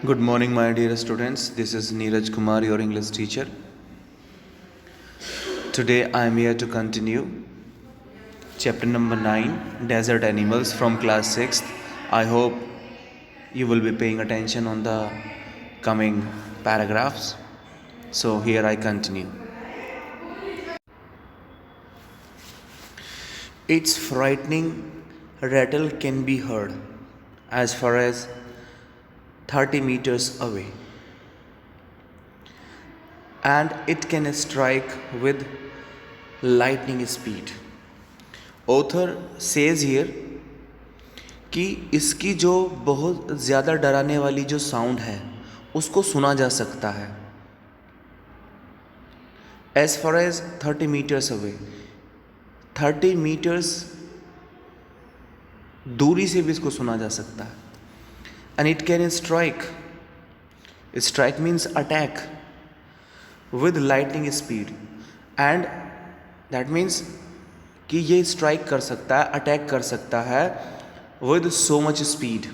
Good morning, my dear students. This is Neeraj Kumar, your English teacher. Today I am here to continue chapter number 9, Desert Animals, from class 6th. I hope you will be paying attention on the coming paragraphs. So here I continue. Its frightening rattle can be heard as far as 30 meters away, and it can strike with lightning speed. Author says here कि इसकी जो बहुत ज़्यादा डराने वाली जो sound है उसको सुना जा सकता है as far as 30 meters away. 30 meters दूरी से भी इसको सुना जा सकता है। And it can strike, strike means attack with lightning speed, and that means कि ये स्ट्राइक कर सकता है, अटैक कर सकता है with so much speed.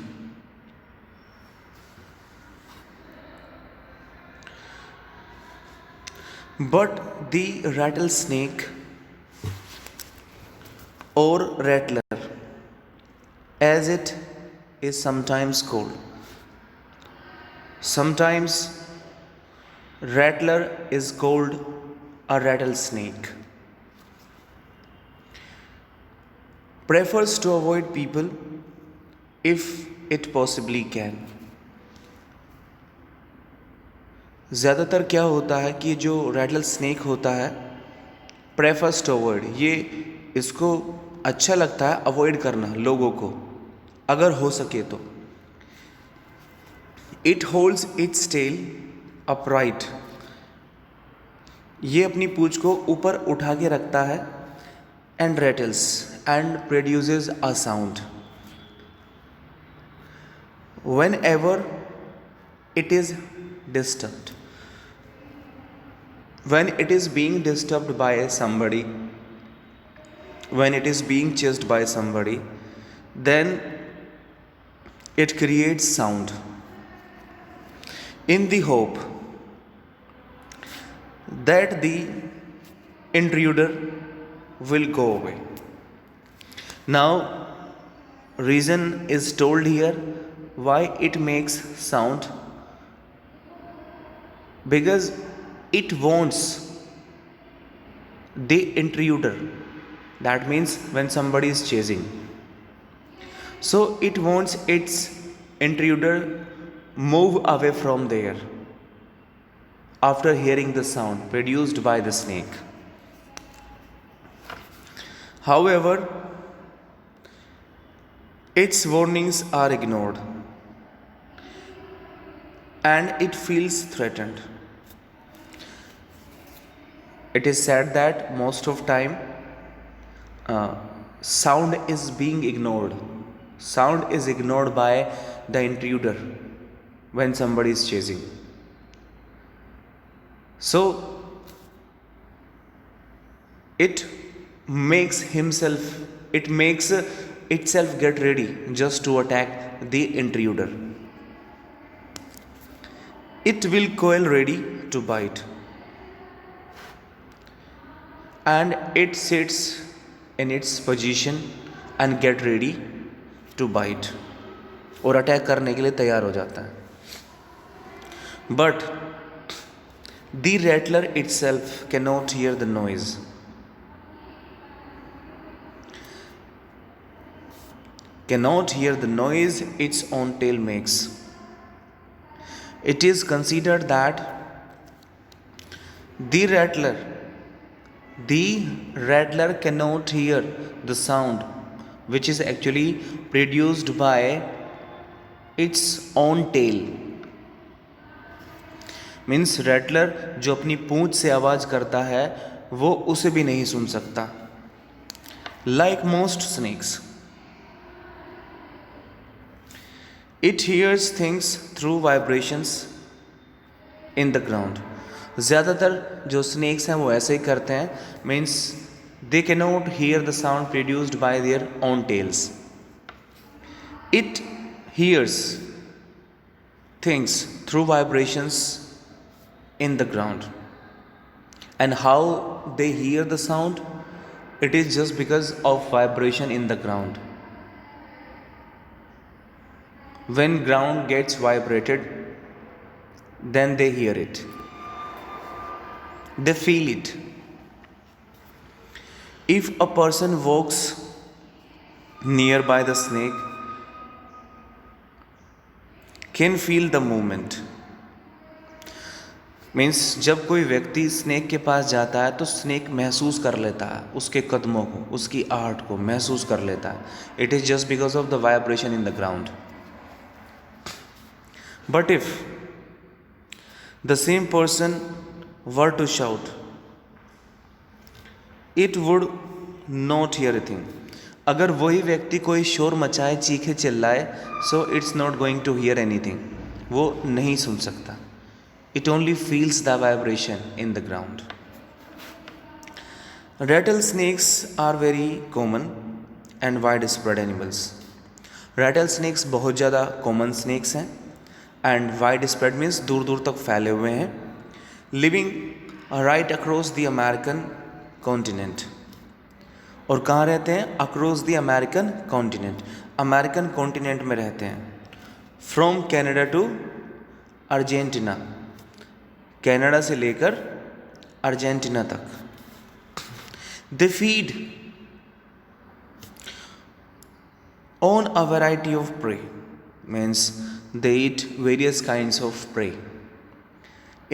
But the rattlesnake or rattler, as it is sometimes called. Sometimes rattler is called a rattlesnake. Prefers to avoid people if it possibly can. ज़्यादातर क्या होता है कि जो रैटल स्नेक होता है, prefers to avoid, ये इसको अच्छा लगता है अवॉइड करना लोगों को अगर हो सके तो। It holds its tail upright, ये अपनी पूंछ को ऊपर उठा के रखता है, and rattles and produces a sound whenever it is disturbed, when it is being disturbed by somebody, when it is being chased by somebody, then it creates sound in the hope that the intruder will go away. Now reason is told here why it makes sound, because it wants the intruder, that means when somebody is chasing, so it wants its intruder move away from there after hearing the sound produced by the snake. However, its warnings are ignored and it feels threatened. It is said that most of time sound is being ignored. Sound is ignored by the intruder when somebody is chasing. So it makes itself get ready just to attack the intruder. It will coil ready to bite, and it sits in its position and get ready to bite, और attack करने के लिए तैयार हो जाता है. But the rattler itself cannot hear the noise. Cannot hear the noise its own tail makes. It is considered that the rattler cannot hear the sound which is actually produced by its own tail. Means rattler जो अपनी पूंछ से आवाज़ करता है वो उसे भी नहीं सुन सकता. Like most snakes, it hears things through vibrations in the ground. ज़्यादातर जो स्नेक्स हैं वो ऐसे ही करते हैं, means they can not hear the sound produced by their own tails. It hears things through vibrations in the ground. And how they hear the sound? It is just because of vibration in the ground. When ground gets vibrated, then they hear it. They feel it. If a person walks nearby the snake, can feel the movement. Means जब कोई व्यक्ति snake के पास जाता है तो snake महसूस कर लेता है उसके कदमों को, उसकी आहट को महसूस कर लेता है. It is just because of the vibration in the ground. But if the same person were to shout, it would not hear a thing. अगर वही व्यक्ति कोई शोर मचाए, चीखे चिल्लाए, so it's not going to hear anything. वो नहीं सुन सकता. It only feels the vibration in the ground. Rattlesnakes are very common and widespread animals. Rattlesnakes बहुत ज़्यादा common snakes हैं and widespread means दूर दूर तक फैले हुए हैं. Living right across the American continent. और कहाँ रहते हैं? Across the American continent. American continent में रहते हैं. From Canada to Argentina. Canada से लेकर अर्जेंटीना तक. They feed on a variety of prey. Means they eat various kinds of prey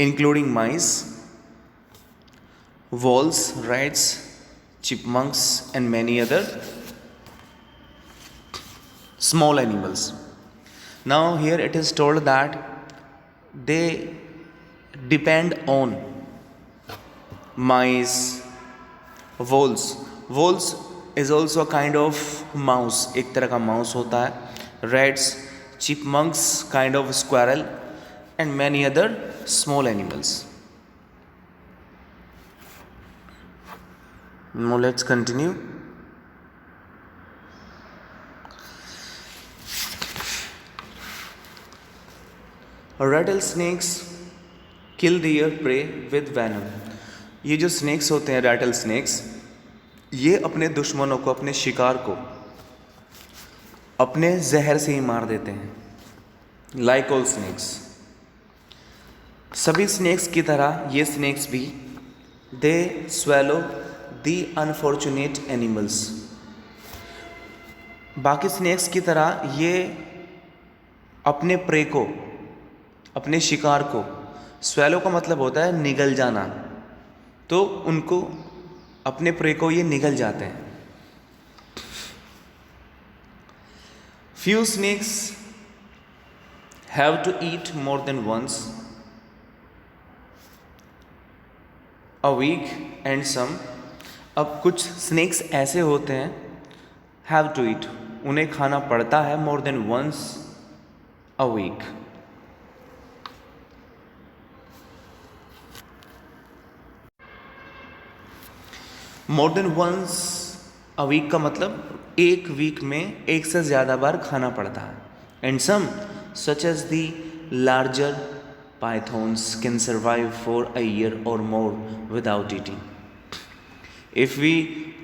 including mice, voles, rats, chipmunks and many other small animals. Now here it is told that they depend on mice, voles. Voles is also a kind of mouse, एक तरह का mouse होता है. Rats, chipmunks, kind of squirrel, and many other small animals. Now let's continue. Rattlesnakes kill their prey with venom. ये जो snacks होते हैं, rattle snacks, ये अपने दुश्मनों को, अपने शिकार को अपने जहर से ही मार देते हैं. Like all snakes. सभी स्नेक्स की तरह ये स्नेक्स भी they swallow the unfortunate animals. बाकी स्नेक्स की तरह ये अपने प्रे को, अपने शिकार को, स्वेलो का मतलब होता है निगल जाना, तो उनको अपने प्रे को ये निगल जाते हैं. Few snakes have to eat more than once a week and some. अब कुछ स्नेक्स ऐसे होते हैं, हैव टू ईट, उन्हें खाना पड़ता है more than once a week. More than once a week का मतलब एक वीक में एक से ज़्यादा बार खाना पड़ता है. And some such as the larger pythons can survive for a year or more without eating. If we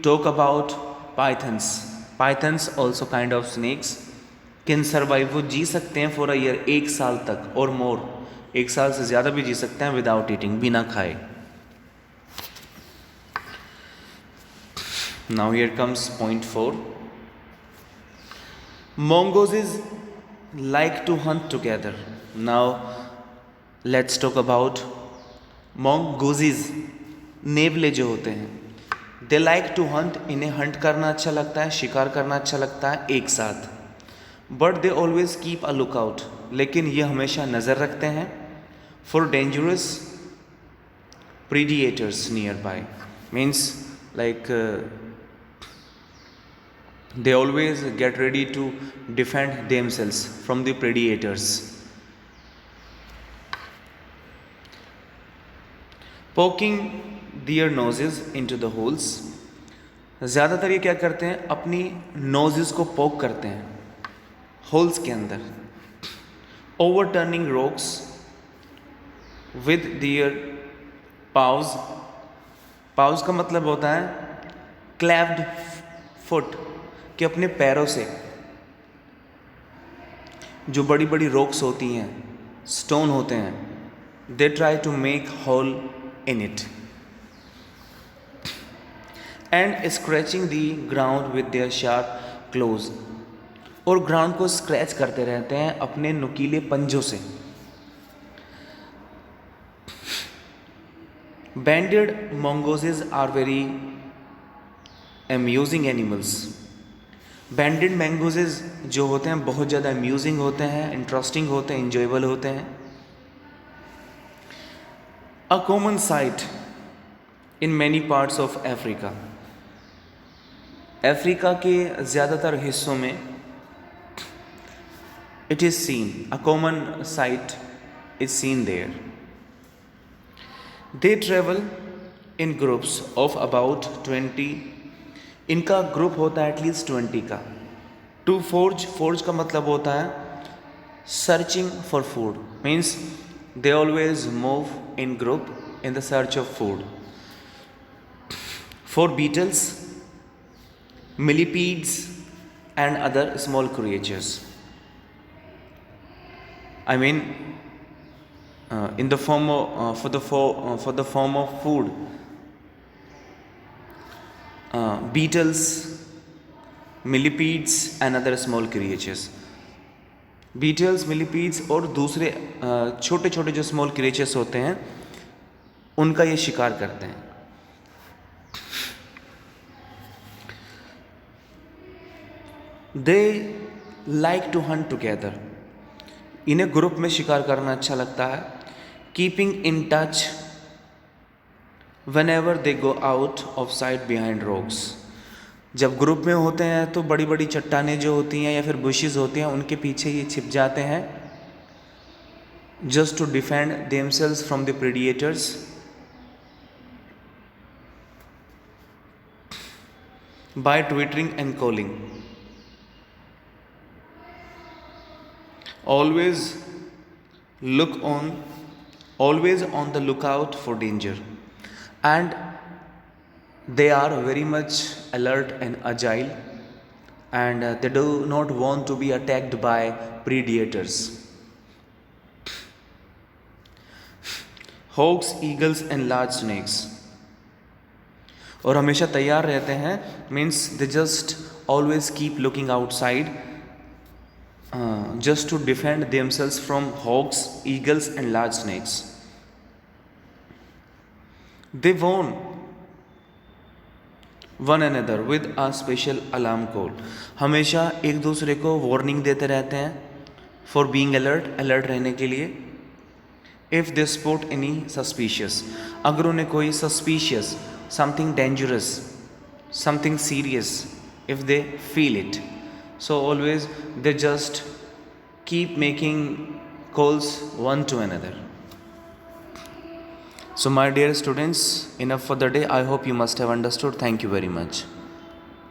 talk about pythons also kind of snakes can survive, वो जी सकते हैं for a year, एक साल तक, और more, एक साल से ज़्यादा भी जी सकते हैं without eating, बिना खाए. Now here comes point 4. Mongooses like to hunt together. Now let's talk about mongooses. नेवले जो होते हैं, they like to hunt. इन्हें हंट करना अच्छा लगता है, शिकार करना अच्छा लगता है एक साथ. But they always keep a lookout. लेकिन ये हमेशा नज़र रखते हैं for dangerous predators nearby. Means like they always get ready to defend themselves from the predators. Poking their noses into the holes. ज़्यादातर ये क्या करते हैं, अपनी नोजेस को पोक करते हैं होल्स के अंदर. overturning rocks with their paws. paws का मतलब होता है clapped foot, कि अपने पैरों से जो बड़ी बड़ी रॉक्स होती हैं, स्टोन होते हैं, they try to make hole in it and scratching the ground with their sharp claws, और ग्राउंड को स्क्रैच करते रहते हैं अपने नुकीले पंजों से. Banded mongooses are very amusing animals. बैंडेड मैंगोजेज जो होते हैं बहुत ज़्यादा अम्यूजिंग होते हैं, इंटरेस्टिंग होते हैं, इंजॉयबल होते हैं. A common sight in many parts of Africa. Africa के ज़्यादातर हिस्सों में it is seen, a common sight is seen there. They travel in groups of about 20. इनका ग्रुप होता है एटलीस्ट 20 का. टू फोर्ज, फोर्ज का मतलब होता है searching for food, means they always move in group in the search of food. For beetles, millipedes and other small creatures. I mean, in the form of for the form of food, beetles, millipedes and other small creatures. Beetles, millipedes और दूसरे छोटे छोटे जो small creatures होते हैं उनका ये शिकार करते हैं. They like to hunt together. इन्हें ग्रुप में शिकार करना अच्छा लगता है. Keeping in touch whenever they go out of sight behind rocks. जब ग्रुप में होते हैं तो बड़ी बड़ी चट्टानें जो होती हैं या फिर बुशेस होती हैं उनके पीछे ये छिप जाते हैं, just to defend themselves from the predators. By twittering and calling. Always on the lookout for danger, and they are very much alert and agile, and they do not want to be attacked by predators. Hawks, eagles and large snakes. और हमेशा तैयार रहते हैं, means they just always keep looking outside, just to defend themselves from hawks, eagles and large snakes. They warn one another with a special alarm call. हमेशा एक दूसरे को warning देते रहते हैं for being alert, अलर्ट रहने के लिए. If they spot any suspicious, अगर उन्हें कोई suspicious, something dangerous, something serious, if they feel it, so always they just keep making calls one to another. So my dear students, enough for the day. I hope you must have understood. Thank you very much.